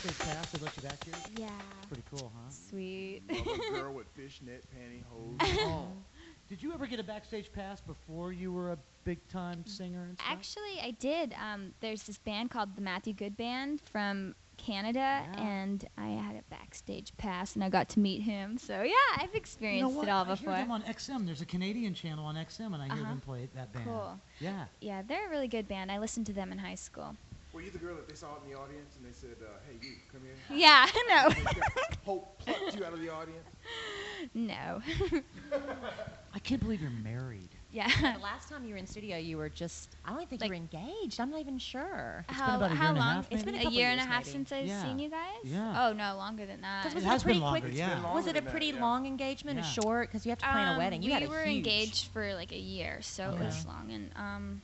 backstage pass? They let you back here? Yeah. Pretty cool, huh? Sweet. Love a girl with fishnet pantyhose on. Did you ever get a backstage pass before you were a big-time singer and stuff? Actually, I did. There's this band called the Matthew Good Band from Canada, Yeah. and I had a backstage pass, and I got to meet him. So yeah, I've experienced it all before. I hear them on XM. There's a Canadian channel on XM, and I hear them play that band. Cool. Yeah. Yeah, they're a really good band. I listened to them in high school. Were you the girl that they saw in the audience and they said, hey, you, come here? Yeah, no. Hope plucked you out of the audience? No. I can't believe you're married. Yeah. The last time you were in studio, you were just, I don't even think Like- you were engaged. I'm not even sure. It's been about a year and a long? half, It's been maybe? a couple year and a years, half maybe. since I've Yeah. seen you guys? Yeah. Oh, no, longer than that. 'Cause It was has a pretty been longer, quick, yeah. longer Was it a than that, pretty yeah. long engagement, Yeah. a short? Because you have to plan a wedding. You had we a were huge. engaged for like a year, so it Okay. was long. And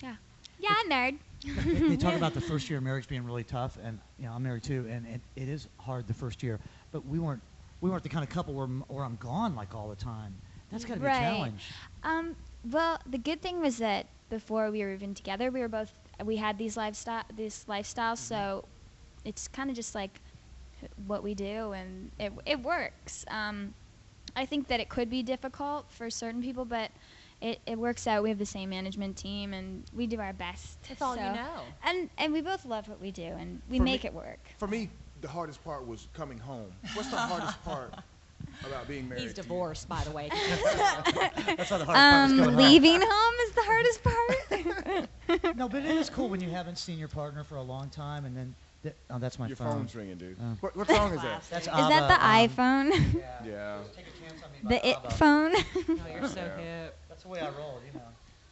yeah. Yeah, I'm married. They talk about the first year of marriage being really tough, and I'm married too, and it is hard the first year. But we weren't the kind of couple where I'm gone like all the time. That's got to be a Right. challenge. Well, the good thing was that before we were even together, we had these lifestyles, so it's kind of just like what we do, and it works. I think that it could be difficult for certain people, but it works out. We have the same management team, and we do our best. That's all you so- know. And we both love what we do, and we For make me- it work. For me, the hardest part was coming home. What's the hardest part about being married He's to you? divorced, by the way. That's not the hard part. Is going home. Leaving home is the hardest part. No, but it is cool when you haven't seen your partner for a long time, and then that's my Your phone. phone's ringing, dude. Oh. What song is that? That's Is that the iPhone? Yeah. Take a chance on me by The It ABBA. phone? Oh, you're so Yeah. hip. That's the way I roll,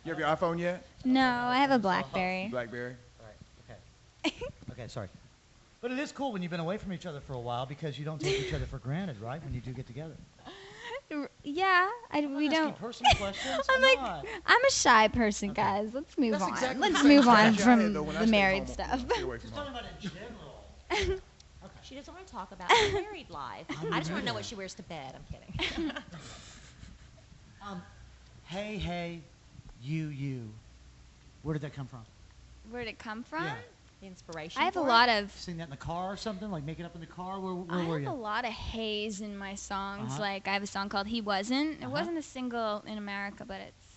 You have your iPhone yet? No, I have a BlackBerry. BlackBerry? Right. Okay. Okay. Sorry. But it is cool when you've been away from each other for a while because you don't take each other for granted, right? When you do get together. Yeah, I'm we asking don't. personal questions. I'm Come like, on. I'm a shy person, guys. Let's move That's on. exactly Let's the same move on strategy I from had, though, when I the stayed married home, stuff. stay away from Just home. talking about it in general. She doesn't want to talk about her married life. I just want to know Yeah. what she wears to bed. I'm kidding. Hey, you. Where did that come from? Where'd it come from? Yeah. The inspiration. I have a for it? lot of. Sing that in the car or something? Like make it up in the car? Where I were have you? a lot of haze in my songs. Uh-huh. Like I have a song called "He Wasn't." It Uh-huh. wasn't a single in America, but it's.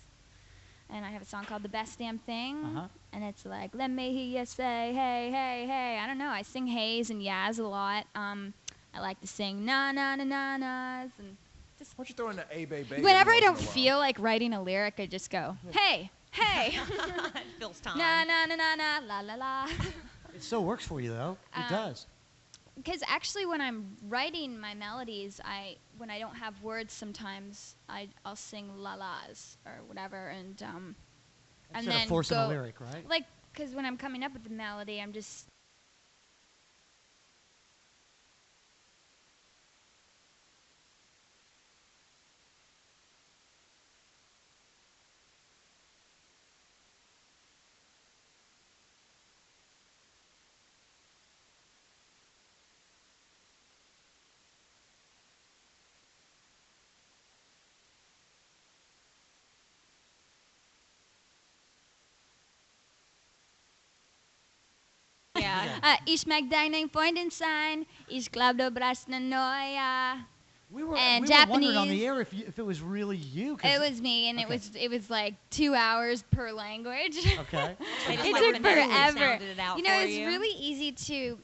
And I have a song called "The Best Damn Thing," Uh-huh. and it's like, "Let me hear you say, hey, hey, hey." I don't know. I sing haze and yaz a lot. I like to sing na na na na nas, and Why don't you throw in the A Bay Bay? whenever I every don't once in a while? feel like writing a lyric, I just go, "Hey, hey." It fills time. Na na na na na la la la. It still works for you though. It does. Because actually, when I'm writing my melodies, when I don't have words, sometimes I'll sing la las or whatever, and Instead then of forcing go a lyric, right? like because when I'm coming up with the melody, I'm just. Yeah. Ich mag deinen Freunden sein, ich glaube du brauchst eine neue. We were and wondering on the Japanese. air if it was really you. 'Cause It was me, and Okay. it was like 2 hours per language. Okay. They just It like took to know who forever. sounded it out You know, for it's you. really easy to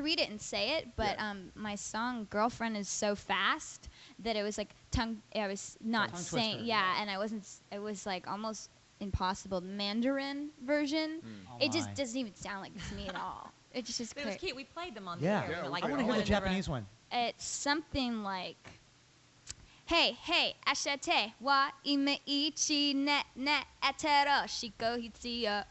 read it and say it, but my song "Girlfriend" is so fast that it was like I was not Tongue saying, twister, yeah, and I wasn't. It was like almost impossible. The Mandarin version, Oh it just my. doesn't even sound like it's me at all. It's just But it was clear. cute. We played them on Yeah. the air. Yeah, we like I want to played hear all the of them. Japanese one. It's something like, hey, ashate wa ime ichi ne atero shiko hitsuyo.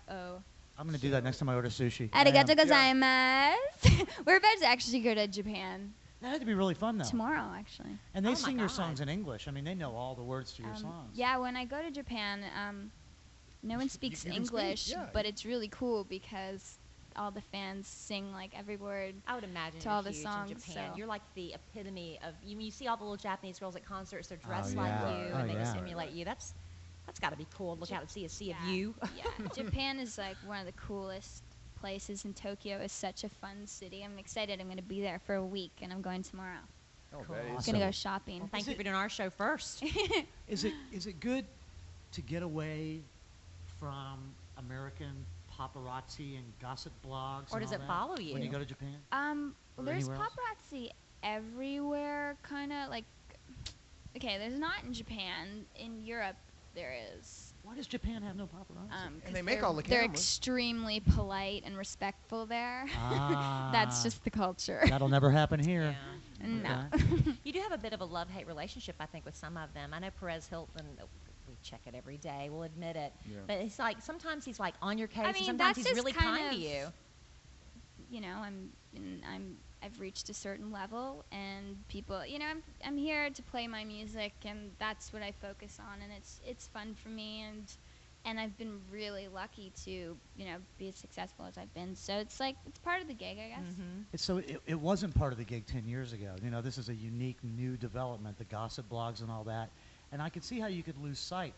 I'm gonna do that next time I order sushi. Arigato I am. gozaimasu. We're about to actually go to Japan That had to be really fun though. tomorrow, actually. And they Oh my sing your God. songs in English. I mean, they know all the words to your songs. Yeah, when I go to Japan, no one speaks you can speak, English, yeah. but it's really cool because all the fans sing like every word. I would imagine To you're all the huge songs, in Japan. so- You're like the epitome of you see all the little Japanese girls at concerts. They're dressed yeah. like you, Oh, and they just yeah. emulate you. That's got to be cool. to Look out and see a sea of Yeah. you. Yeah, Japan is like one of the coolest places, and Tokyo is such a fun city. I'm excited. I'm going to be there for a week, and I'm going tomorrow. Oh, Cool. that is I'm Awesome. going to go shopping. Well, thank Is you it- for doing our show first. Is it good to get away from American paparazzi and gossip blogs? Or and does all it that follow when you? you go to Japan? Or There's anywhere else? paparazzi everywhere, kind of like. Okay, there's not in Japan. In Europe, there is. Why does Japan have no paparazzi? 'Cause And they make they're- all the They're cameras. extremely polite and respectful there. Ah, That's just the culture. that'll never happen here. Yeah. No. You do have a bit of a love-hate relationship, I think, with some of them. I know Perez Hilton. We check it every day. We'll admit it. Yeah. But it's like sometimes he's like on your case, I and mean, sometimes that's he's just really kind kind to of- you. You know, I've reached a certain level, and people, you know, I'm here to play my music, and that's what I focus on, and it's fun for me, and I've been really lucky to, you know, be as successful as I've been. So it's like it's part of the gig, I guess. Mm-hmm. It wasn't part of the gig 10 years ago. You know, this is a unique new development, the gossip blogs and all that. And I could see how you could lose sight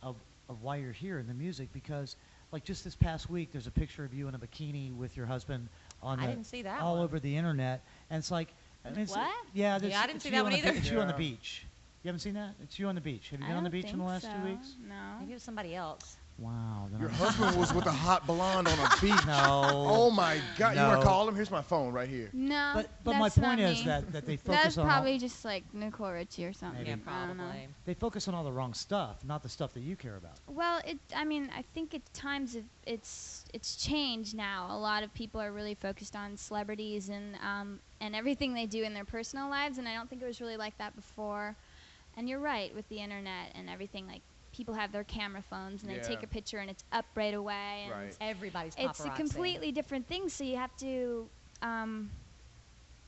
of why you're here in the music, because like just this past week, there's a picture of you in a bikini with your husband on I the, didn't see that all one. over the internet. And it's like, I mean, it's, What? Yeah, Yeah, there's- I didn't it's see you that one on the either. It's you on the Yeah. beach. You haven't seen that? It's you on the beach. Have you I been on the don't beach in the think last so. 2 weeks? No. Maybe it was somebody else. Wow. then Your I'm- husband was with a hot blonde on a beach. No. Oh my God! You want No. to call him? Here's my phone right here. No. But my that's not point is me. that they focus That's on all, probably just like Nicole Richie or something. Maybe. Yeah, I don't know. probably. they focus on all the wrong stuff, not the stuff that you care about. Well, I mean, I think at times it's changed now. A lot of people are really focused on celebrities and everything they do in their personal lives, and I don't think it was really like that before. And you're right, with the internet and everything, like people have their camera phones and they take Yeah. a picture and it's up right away. And Right. Everybody's paparazzi. it's a completely different thing, so you have to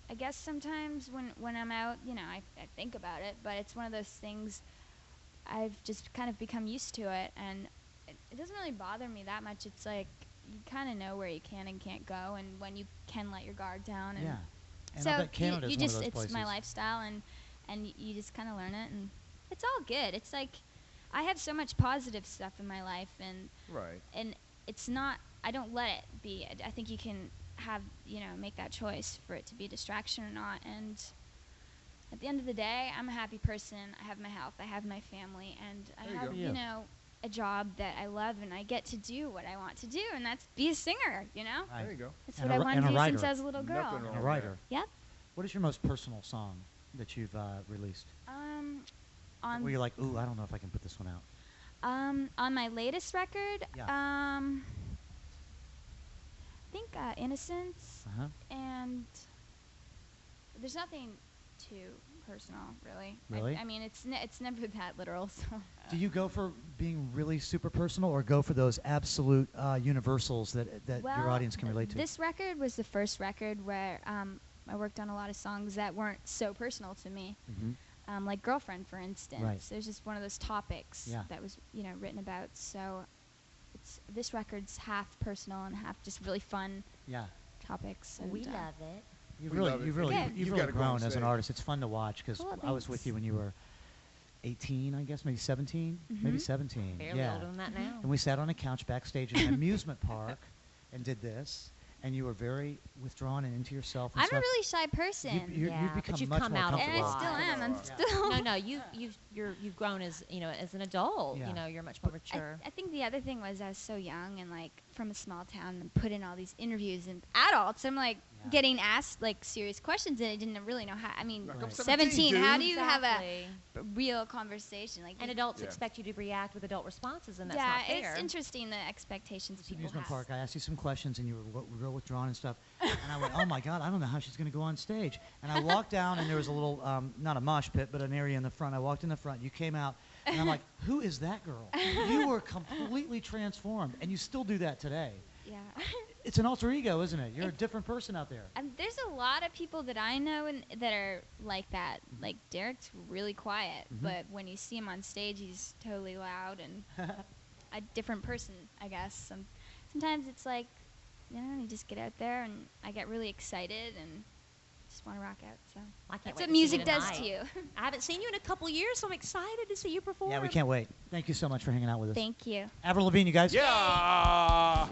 I guess sometimes when I'm out, you know, I think about it, but it's one of those things I've just kind of become used to it, and it doesn't really bother me that much. It's like you kind of know where you can and can't go, and when you can let your guard down. And Yeah. And so I bet Canada's you one just of those it's places. my lifestyle, and you just kind of learn it, and it's all good. It's like I have so much positive stuff in my life, Right. and it's not, I don't let it be. I think you can have, you know, make that choice for it to be a distraction or not. And at the end of the day, I'm a happy person. I have my health, I have my family, and I There you have, go. Yeah. you know, a job that I love, and I get to do what I want to do, and that's be a singer, you know? Right. There you go. That's And what a I ri- wanted and to a do since writer. I was a little girl. Nothing And wrong a with writer. Yep. What is your most personal song that you've released? On Where you're like, ooh, I don't know if I can put this one out. on my latest record, Yeah. I think Innocence, Uh-huh. and there's nothing too personal, really. Really? I mean, it's never that literal. So. Do you go for being really super personal, or go for those absolute universals that your Well, audience can relate to? This record was the first record where I worked on a lot of songs that weren't so personal to me. Mhm. Like Girlfriend, for instance. Right. There's just one of those topics Yeah. that was, you know, written about. So this record's half personal and half just really fun Yeah. topics. We and, love it. You've We really, love it. you've really, Good. you've You've really gotta go on grown as an stage. artist. It's fun to watch because Cool, I was with thanks. you when you were 18, I guess, maybe 17, maybe Mhm. 17. Barely yeah. older than that now. And we sat on a couch backstage in an amusement park and did this, and you were very withdrawn and into yourself. And I'm a stuff. really shy person. You've Yeah, but become you've much come more out of and comfortable. I still am. I'm Yeah. still. No, you've grown as as an adult. Yeah. You know, you're much more mature. I think the other thing was I was so young and like from a small town and put in all these interviews and adults. I'm like Yeah. getting asked like serious questions and I didn't really know how. I mean, Like, I'm I'm 17. How do you have Exactly. a real conversation? Like, And you- adults Yeah. expect you to react with adult responses, and that's yeah, not fair. it's interesting the expectations This people amusement have. park. I asked you some questions, and you were real withdrawn and stuff. And I went, "Oh my God, I don't know how she's going to go on stage." And I walked down, and there was a little, not a mosh pit, but an area in the front. I walked in the front. You came out, and I'm like, "Who is that girl?" You were completely transformed, and you still do that today. Yeah. It's an alter ego, isn't it? You're a different person out there. And there's a lot of people that I know and that are like that. Like Derek's really quiet, Mhm. but when you see him on stage, he's totally loud and a different person, I guess. Sometimes it's like, you know, you just get out there, and I get really excited and just want to rock out. So I can't that's wait what to see music you does tonight. to you. I haven't seen you in a couple years, so I'm excited to see you perform. Yeah, we can't wait. Thank you so much for hanging out with us. Thank you. Avril Lavigne, you guys. Yeah.